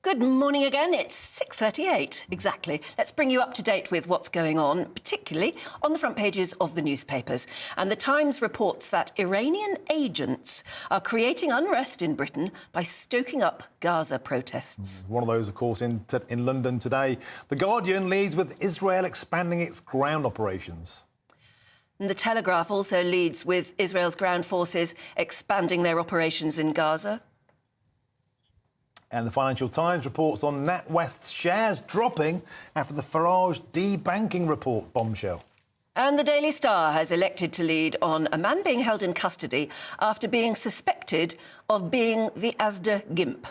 Good morning again. It's 6:38 exactly. Let's bring you up to date with what's going on, particularly on the front pages of the newspapers. And the Times reports that Iranian agents are creating unrest in Britain by stoking up Gaza protests. One of those, of course, in London today. The Guardian leads with Israel expanding its ground operations. And the Telegraph also leads with Israel's ground forces expanding their operations in Gaza. And the Financial Times reports on NatWest's shares dropping after the Farage debanking report bombshell. And the Daily Star has elected to lead on a man being held in custody after being suspected of being the Asda Gimp.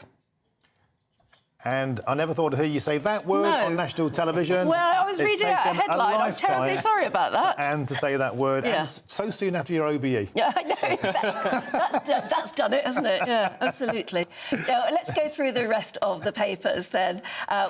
And I never thought to hear you say that word on national television. Well, I was reading out a headline. I'm terribly sorry about that. And to say that word, and so soon after your OBE. Yeah, I know. That's done it, hasn't it? Yeah, absolutely. Now, let's go through the rest of the papers then.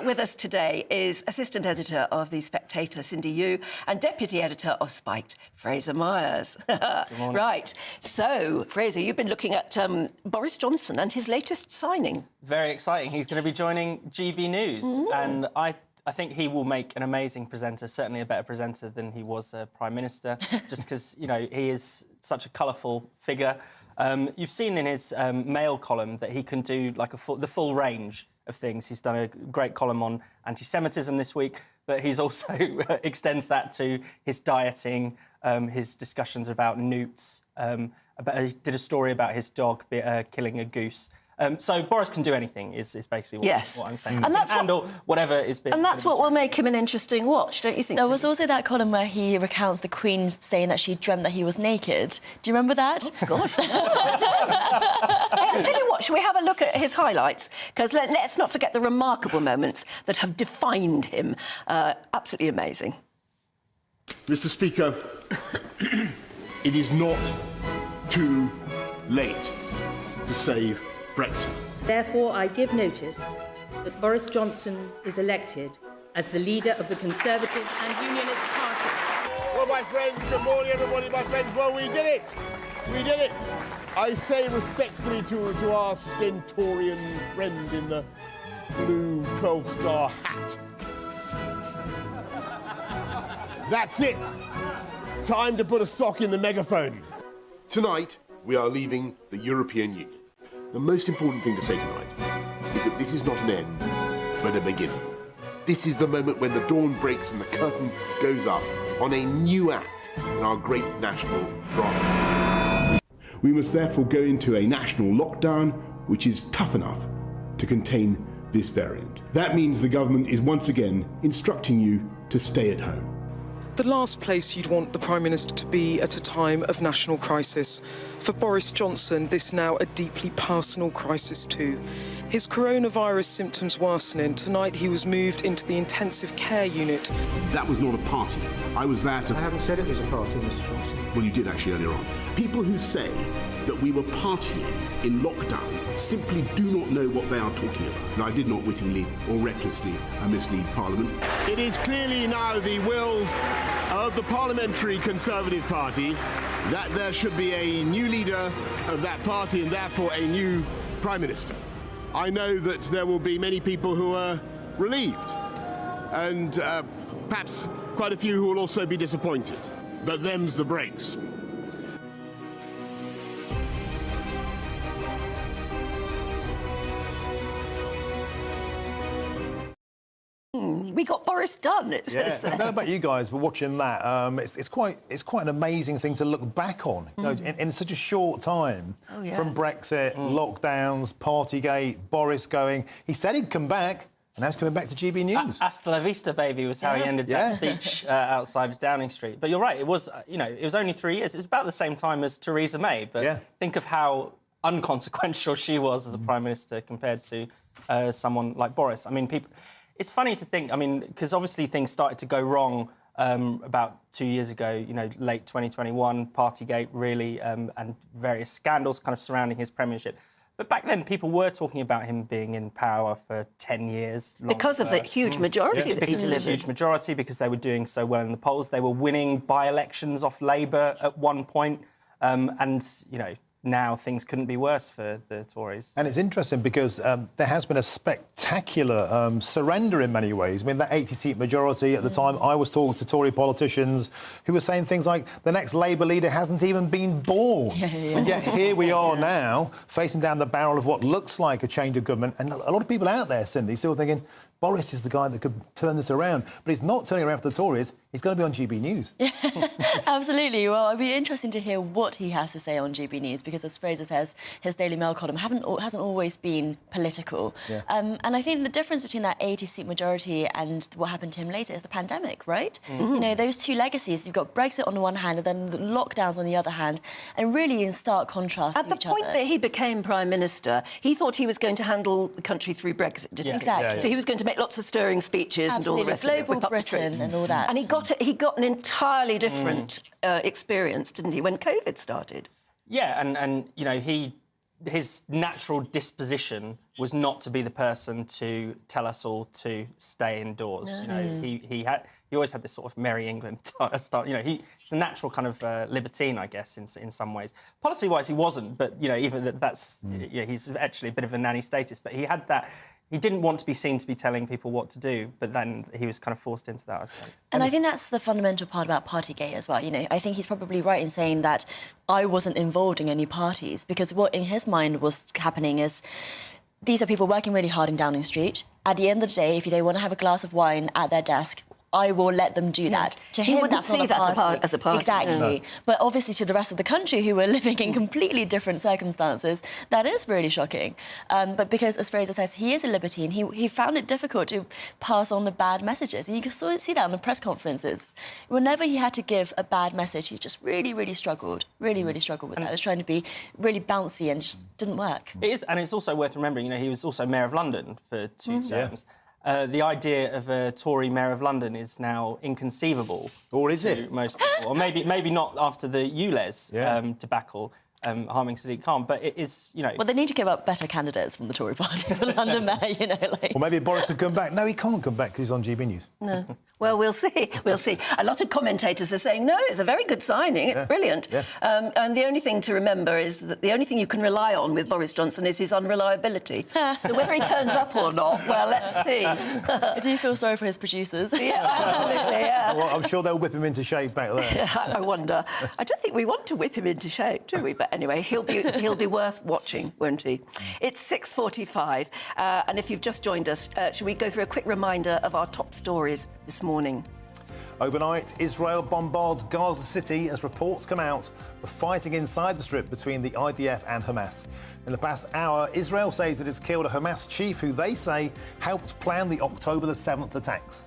With us today is Assistant Editor of The Spectator, Cindy Yu, and Deputy Editor of Spiked, Fraser Myers. Good morning. Right. So, Fraser, you've been looking at Boris Johnson and his latest signing. Very exciting. He's going to be joining GBNEWS, and I think he will make an amazing presenter, certainly a better presenter than he was a Prime Minister, just because, you know, he is such a colourful figure. You've seen in his Mail column that he can do like the full range of things. He's done a great column on anti-Semitism this week, but he's also extends that to his dieting, his discussions about newts. He did a story about his dog killing a goose. So Boris can do anything, is basically what I'm saying. And that's handle whatever is been. And that's what will make him an interesting watch, don't you think? There was also that column where he recounts the Queen saying that she dreamt that he was naked. Do you remember that? Oh, gosh. I'll tell you what, shall we have a look at his highlights? Because let's not forget the remarkable moments that have defined him. Absolutely amazing. Mr. Speaker, it is not too late to save Brexit. Therefore, I give notice that Boris Johnson is elected as the leader of the Conservative and Unionist Party. Well, my friends, good morning, everybody, my friends. Well, we did it. We did it. I say respectfully to our stentorian friend in the blue 12-star hat. That's it. Time to put a sock in the megaphone. Tonight, we are leaving the European Union. The most important thing to say tonight is that this is not an end, but a beginning. This is the moment when the dawn breaks and the curtain goes up on a new act in our great national drama. We must therefore go into a national lockdown which is tough enough to contain this variant. That means the government is once again instructing you to stay at home. The last place you'd want the Prime Minister to be at a time of national crisis. For Boris Johnson, this now a deeply personal crisis too. His coronavirus symptoms worsening. Tonight he was moved into the intensive care unit. That was not a party. I was there to... I haven't said it was a party, Mr. Johnson. Well, you did actually earlier on. People who say that we were partying in lockdown simply do not know what they are talking about. And I did not wittingly or recklessly mislead Parliament. It is clearly now the will of the Parliamentary Conservative Party that there should be a new leader of that party and therefore a new Prime Minister. I know that there will be many people who are relieved and perhaps quite a few who will also be disappointed. But them's the breaks. We got Boris done, it says there. I don't know about you guys, but watching that, it's quite an amazing thing to look back on. You know, in such a short time, from Brexit, lockdowns, Partygate, Boris going. He said he'd come back, and now he's coming back to GBNEWS. Hasta la vista, baby, was how he ended that speech outside Downing Street. But you're right, it was, it was only 3 years. It's about the same time as Theresa May, but think of how unconsequential she was as a Prime Minister compared to someone like Boris. I mean, people... It's funny to think, because obviously things started to go wrong about 2 years ago, late 2021, Partygate really, and various scandals kind of surrounding his premiership. But back then, people were talking about him being in power for 10 years. Because of the huge majority that he delivered. Because of the huge majority, because they were doing so well in the polls. They were winning by-elections off Labour at one point. And, now things couldn't be worse for the Tories. And it's interesting because there has been a spectacular surrender in many ways. I mean, that 80-seat majority at the time, I was talking to Tory politicians who were saying things like the next Labour leader hasn't even been born. And yet here we are now, facing down the barrel of what looks like a change of government. And a lot of people out there, Cindy, still thinking, Boris is the guy that could turn this around. But he's not turning around for the Tories. He's going to be on GB News. Absolutely. Well, it'd be interesting to hear what he has to say on GB News because, as Fraser says, his Daily Mail column hasn't always been political. Yeah. And I think the difference between that 80-seat majority and what happened to him later is the pandemic, right? You know, those two legacies, you've got Brexit on the one hand and then the lockdowns on the other hand, and really in stark contrast to each other. At the point that he became Prime Minister, he thought he was going to handle the country through Brexit, didn't he? Exactly. So he was going to make lots of stirring speeches and all the rest of it. Global Britain and all that. And he got an entirely different experience, didn't he, when COVID started? Yeah, and you know, his natural disposition was not to be the person to tell us all to stay indoors. You know, he always had this sort of Merry England style. You know, he's a natural kind of libertine, I guess, in some ways. Policy-wise, he wasn't, but you know, even that's yeah, he's actually a bit of a nanny status. But he had that. He didn't want to be seen to be telling people what to do, but then he was kind of forced into that, I suppose. And I think that's the fundamental part about Partygate as well. You know, I think he's probably right in saying that I wasn't involved in any parties because what in his mind was happening is these are people working really hard in Downing Street. At the end of the day, if they want to have a glass of wine at their desk, I will let them do that. To he him, wouldn't that's see not a that party. as a party. Exactly. No. But obviously to the rest of the country who were living in completely different circumstances, that is really shocking. But because, as Fraser says, he is a libertine, he found it difficult to pass on the bad messages. And you can sort of see that on the press conferences. Whenever he had to give a bad message, he just really struggled. Really struggled with that. He was trying to be really bouncy and just didn't work. It is, and it's also worth remembering, you know, he was also Mayor of London for 2 terms. The idea of a Tory Mayor of London is now inconceivable. Or is to it? most people. Or maybe not after the ULEZ debacle, harming Sadiq Khan, but it is, you know... Well, they need to give up better candidates from the Tory party for London Mayor, you know, like... Or maybe Boris would come back. No, he can't come back because he's on GB News. No. Well, we'll see. We'll see. A lot of commentators are saying, no, it's a very good signing. It's brilliant. Yeah. And the only thing to remember is that the only thing you can rely on with Boris Johnson is his unreliability. So whether he turns up or not, well, let's see. Do you feel sorry for his producers? Yeah, absolutely, yeah. Well, I'm sure they'll whip him into shape back there. I wonder. I don't think we want to whip him into shape, do we? But anyway, he'll be worth watching, won't he? It's 6:45, and if you've just joined us, should we go through a quick reminder of our top stories this morning? Overnight, Israel bombards Gaza City as reports come out of fighting inside the strip between the IDF and Hamas. In the past hour, Israel says it has killed a Hamas chief who they say helped plan the October the 7th attacks.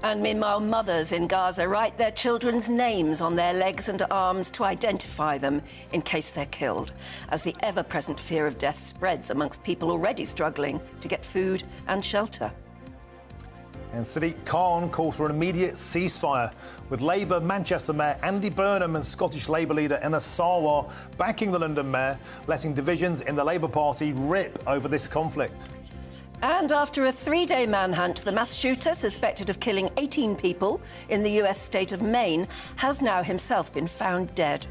And meanwhile, mothers in Gaza write their children's names on their legs and arms to identify them in case they're killed, as the ever-present fear of death spreads amongst people already struggling to get food and shelter. And Sadiq Khan calls for an immediate ceasefire, with Labour Manchester Mayor Andy Burnham and Scottish Labour leader Emma Sarwar backing the London Mayor, letting divisions in the Labour Party rip over this conflict. And after a 3-day manhunt, the mass shooter suspected of killing 18 people in the US state of Maine has now himself been found dead.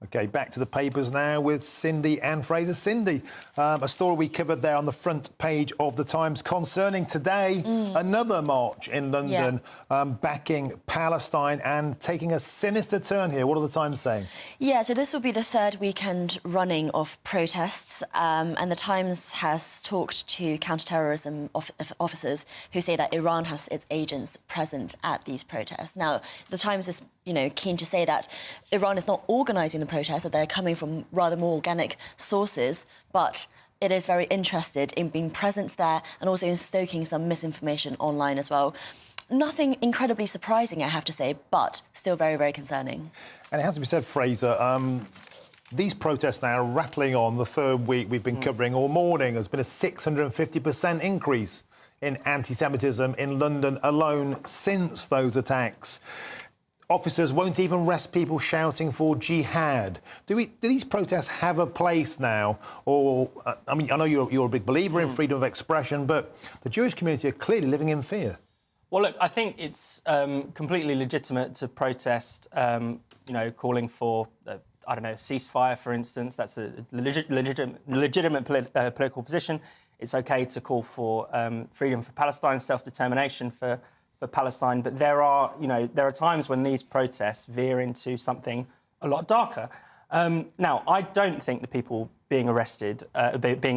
OK, back to the papers now with Cindy and Fraser. Cindy, a story we covered there on the front page of The Times concerning today, another march in London backing Palestine and taking a sinister turn here. What are The Times saying? Yeah, so this will be the third weekend running of protests, and The Times has talked to counter-terrorism officers who say that Iran has its agents present at these protests. Now, The Times is keen to say that Iran is not organising the protests, that they're coming from rather more organic sources, but it is very interested in being present there and also in stoking some misinformation online as well. Nothing incredibly surprising, I have to say, but still very, very concerning. And it has to be said, Fraser, these protests now are rattling on the third week we've been covering all morning. There's been a 650% increase in anti-Semitism in London alone since those attacks. Officers won't even arrest people shouting for jihad. Do these protests have a place now? Or, I know you're a big believer in freedom of expression, but the Jewish community are clearly living in fear. Well, look, I think it's completely legitimate to protest, calling for, I don't know, a ceasefire, for instance. That's a legitimate political position. It's OK to call for freedom for Palestine, self-determination for Palestine. But there are times when these protests veer into something a lot darker. Now, I don't think the people being arrested,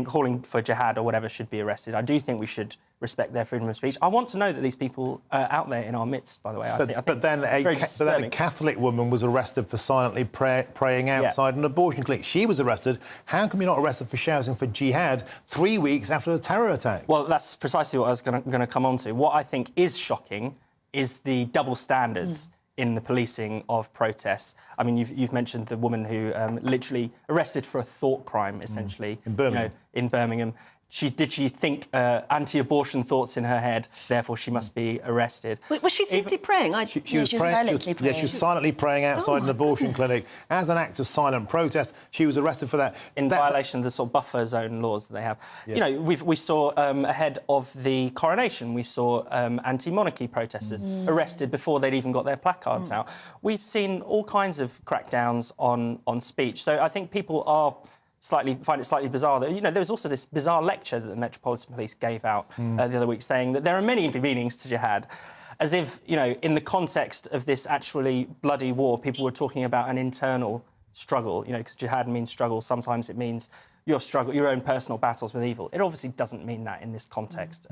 calling for jihad or whatever, should be arrested. I do think we should respect their freedom of speech. I want to know that these people are out there in our midst, by the way. But then a Catholic woman was arrested for silently praying outside an abortion clinic. She was arrested. How come you're not arrested for shouting for jihad 3 weeks after the terror attack? Well, that's precisely what I was going to come on to. What I think is shocking is the double standards in the policing of protests. I mean, you've mentioned the woman who literally arrested for a thought crime, essentially, in Birmingham. In Birmingham. Did she think anti-abortion thoughts in her head, therefore she must be arrested? Was she simply praying? She was silently praying. Yeah, she was silently praying outside an abortion clinic. As an act of silent protest, she was arrested for that. In violation of the sort of buffer zone laws that they have. Yeah. We saw ahead of the coronation, we saw anti-monarchy protesters arrested before they'd even got their placards out. We've seen all kinds of crackdowns on speech. So I think people find it slightly bizarre that, there was also this bizarre lecture that the Metropolitan Police gave out the other week saying that there are many meanings to jihad, as if, in the context of this actually bloody war, people were talking about an internal struggle, because jihad means struggle. Sometimes it means your own personal battles with evil. It obviously doesn't mean that in this context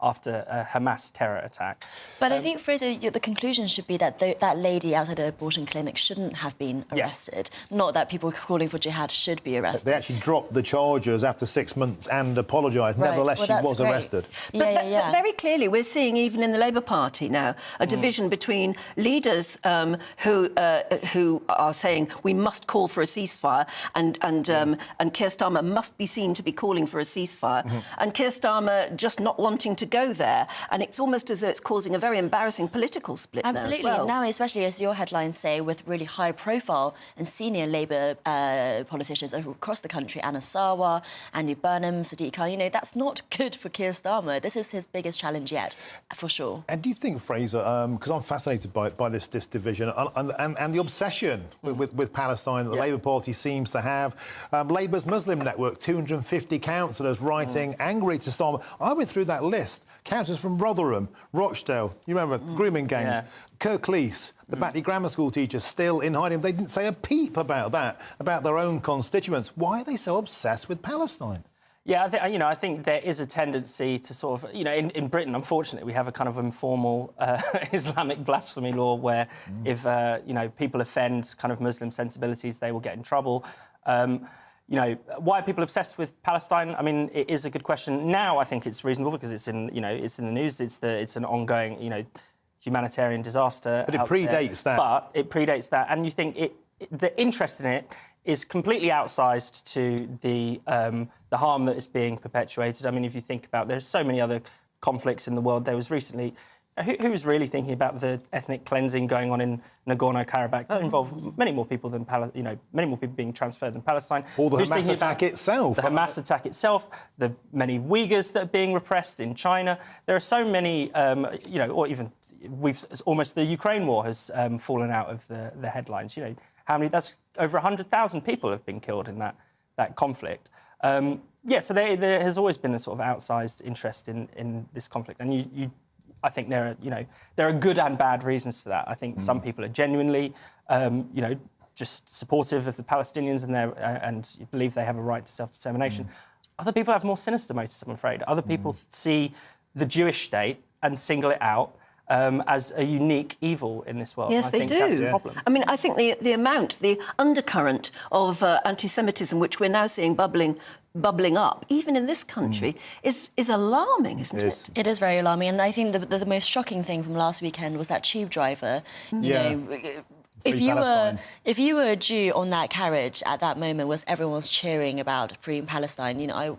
after a Hamas terror attack. But I think, Fraser, the conclusion should be that that lady outside the abortion clinic shouldn't have been arrested, not that people calling for jihad should be arrested. They actually dropped the charges after 6 months and apologised. Right. Nevertheless, she was arrested. But very clearly, we're seeing, even in the Labour Party now, a division between leaders who are saying we must call for a ceasefire, and Keir Starmer must be seen to be calling for a ceasefire, and Keir Starmer just not wanting to go there, and it's almost as though it's causing a very embarrassing political split. Absolutely. There as well. Now, especially as your headlines say, with really high-profile and senior Labour politicians across the country, Anna Sarwar, Andy Burnham, Sadiq Khan, that's not good for Keir Starmer. This is his biggest challenge yet, for sure. And do you think, Fraser, because I'm fascinated by this division and the obsession with Palestine that the Labour Party seems to have, Labour's Muslim network, 250 councillors writing angry to Starmer. I went through that list. Councillors from Rotherham, Rochdale, you remember, grooming gangs, Kirklees, the Batley Grammar School teachers still in hiding. They didn't say a peep about that, about their own constituents. Why are they so obsessed with Palestine? Yeah, I think there is a tendency to sort of, in Britain, unfortunately, we have a kind of informal Islamic blasphemy law where if, people offend kind of Muslim sensibilities, they will get in trouble. Why are people obsessed with Palestine? I mean, it is a good question. Now, I think it's reasonable because it's in the news. It's an ongoing, humanitarian disaster. But it predates that. But it predates that, and you think the interest in it is completely outsized to the harm that is being perpetuated. I mean, if you think about, there's so many other conflicts in the world. There was recently. Who was really thinking about the ethnic cleansing going on in Nagorno-Karabakh? That involved many more people than many more people being transferred than Palestine. Or the Hamas attack itself. The Hamas attack itself, the many Uyghurs that are being repressed in China. There are so many, or even almost the Ukraine war has fallen out of the headlines. How many? That's over 100,000 people have been killed in that conflict. So there has always been a sort of outsized interest in this conflict, and I think there are good and bad reasons for that. I think some people are genuinely, just supportive of the Palestinians and believe they have a right to self-determination. Other people have more sinister motives, I'm afraid. Other people see the Jewish state and single it out as a unique evil in this world. Yes, I think they do. That's a problem. I mean, I think the undercurrent of anti-Semitism, which we're now seeing bubbling up, even in this country, is alarming, isn't it? It is very alarming, and I think the most shocking thing from last weekend was that tube driver, If you Palestine. if you were a Jew on that carriage at that moment, was everyone's cheering about freeing Palestine, you know,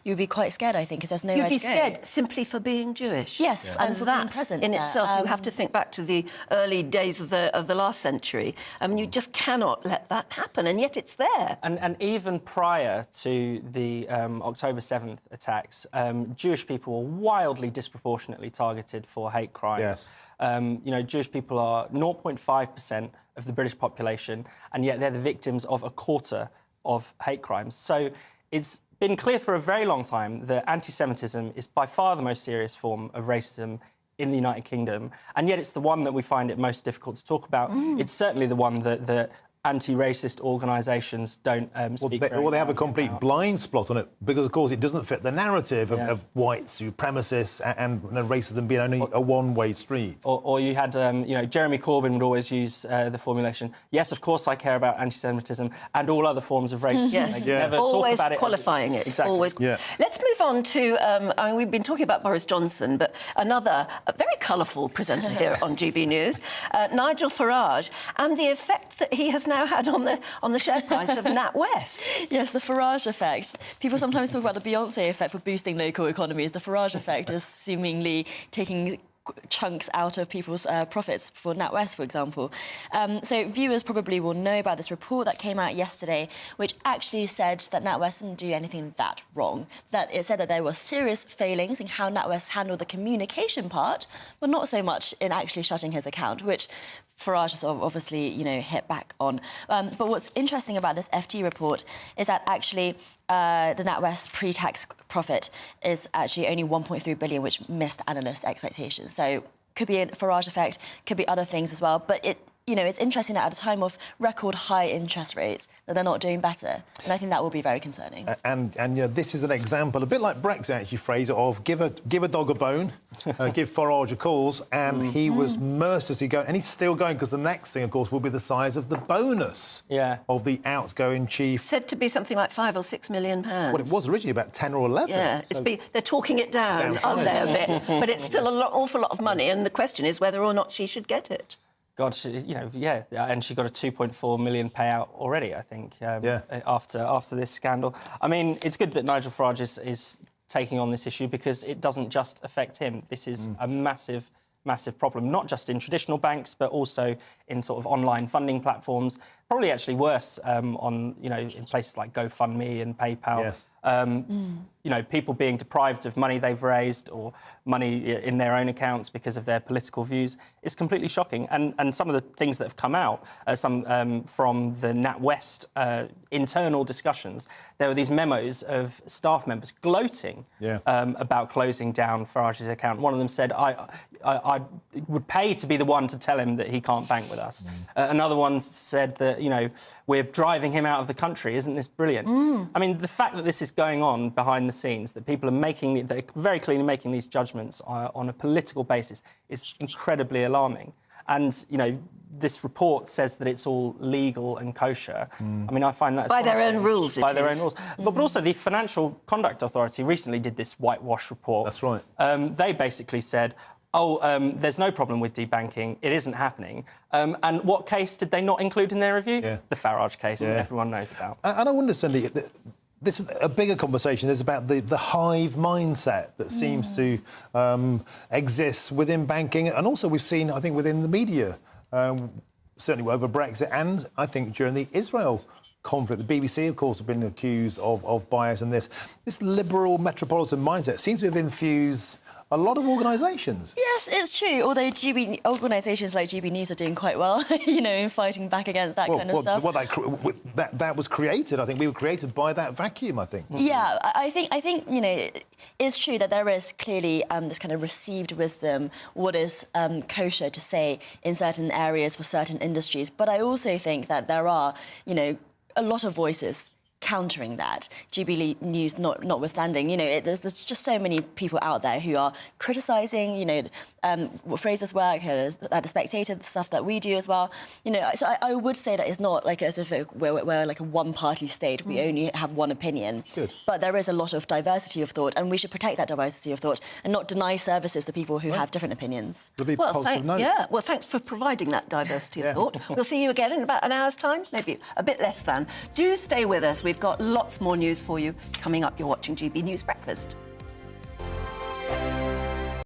you'd be quite scared, I think, because there's nowhere to go. You'd be scared simply for being Jewish. Yes, and for being that present in there. itself, you have to think back to the early days of the last century. I mean, you just cannot let that happen, and yet it's there. And even prior to the October 7th attacks, Jewish people were wildly disproportionately targeted for hate crimes. Yes. You know, Jewish people are 0.5% of the British population, and yet they're the victims of a quarter of hate crimes. So it's been clear for a very long time that anti-Semitism is by far the most serious form of racism in the United Kingdom, and yet it's the one that we find it most difficult to talk about. It's certainly the one that anti-racist organisations don't speak very Well, they have a loudly complete about. blind spot on it because, of course, it doesn't fit the narrative of white supremacists and racism being only a one-way street. Or you had, you know, Jeremy Corbyn would always use the formulation, yes, of course I care about anti-Semitism and all other forms of racism. Yes, They never talk always about it qualifying it. Exactly. Always. Yeah. Let's move on to, I mean, we've been talking about Boris Johnson, but another very colourful presenter here on GB News, Nigel Farage, and the effect that he has now had on the share price of NatWest. Yes, the Farage effect. People sometimes talk about the Beyonce effect for boosting local economies. The Farage effect is seemingly taking chunks out of people's profits for NatWest, for example. So viewers probably will know about this report that came out yesterday, which actually said that NatWest didn't do anything that wrong. That it said that there were serious failings in how NatWest handled the communication part, but not so much in actually shutting his account, which Farage has obviously, you know, hit back on. But what's interesting about this FT report is that actually the NatWest pre-tax profit is actually only 1.3 billion, which missed analyst expectations. So could be a Farage effect, could be other things as well. But you know, it's interesting that at a time of record high interest rates that they're not doing better. And I think that will be very concerning. And you know, this is an example, a bit like Brexit, actually, Fraser, of give a dog a bone, give Farage a cause, and he was mercilessly going, and he's still going, because the next thing, of course, will be the size of the bonus of the outgoing chief. Said to be something like £5 or £6 million. Well, it was originally about 10 or 11. Yeah, so they're talking it down, aren't they, a bit? But it's still an awful lot of money, and the question is whether or not she should get it. God, you know, yeah, and she got a 2.4 million payout already, I think, after this scandal. I mean, it's good that Nigel Farage is taking on this issue because it doesn't just affect him. This is a massive problem, not just in traditional banks, but also in sort of online funding platforms. Probably actually worse on, you know, in places like GoFundMe and PayPal. Yes. You know, people being deprived of money they've raised or money in their own accounts because of their political views is completely shocking. And some of the things that have come out, from the NatWest internal discussions, there were these memos of staff members gloating about closing down Farage's account. One of them said, I would pay to be the one to tell him that he can't bank with us. Another one said that, you know, we're driving him out of the country. Isn't this brilliant? I mean, the fact that this is going on behind the scenes, that people are they're very clearly making these judgments on a political basis is incredibly alarming. And, you know, this report says that it's all legal and kosher. I mean, I find that... By their own rules, By their own rules. But also, the Financial Conduct Authority recently did this whitewash report. That's right. They basically said, there's no problem with debanking. It isn't happening. And what case did they not include in their review? The Farage case that everyone knows about. And I wonder, Cindy, this is a bigger conversation. It's about the hive mindset that seems to exist within banking. And also we've seen, I think, within the media, certainly over Brexit and, I think, during the Israel conflict. The BBC, of course, have been accused of bias in this. This liberal metropolitan mindset seems to have infused a lot of organisations. Yes, it's true. Although organisations like GBNEWS are doing quite well, you know, in fighting back against that kind of stuff. That was created. I think we were created by that vacuum, I think. Yeah, I think you know, it's true that there is clearly this kind of received wisdom, what is kosher to say in certain areas for certain industries. But I also think that there are, you know, a lot of voices countering that. GBNEWS notwithstanding, you know, there's just so many people out there who are criticising, you know, Fraser's work, The Spectator, the stuff that we do as well. You know, so I would say that it's not like as if we're like a one-party state. We only have one opinion. Good. But there is a lot of diversity of thought, and we should protect that diversity of thought and not deny services to people who have different opinions. Well, thanks for providing that diversity of thought. We'll see you again in about an hour's time, maybe a bit less than. Do stay with us. We've got lots more news for you coming up. You're watching GB News Breakfast.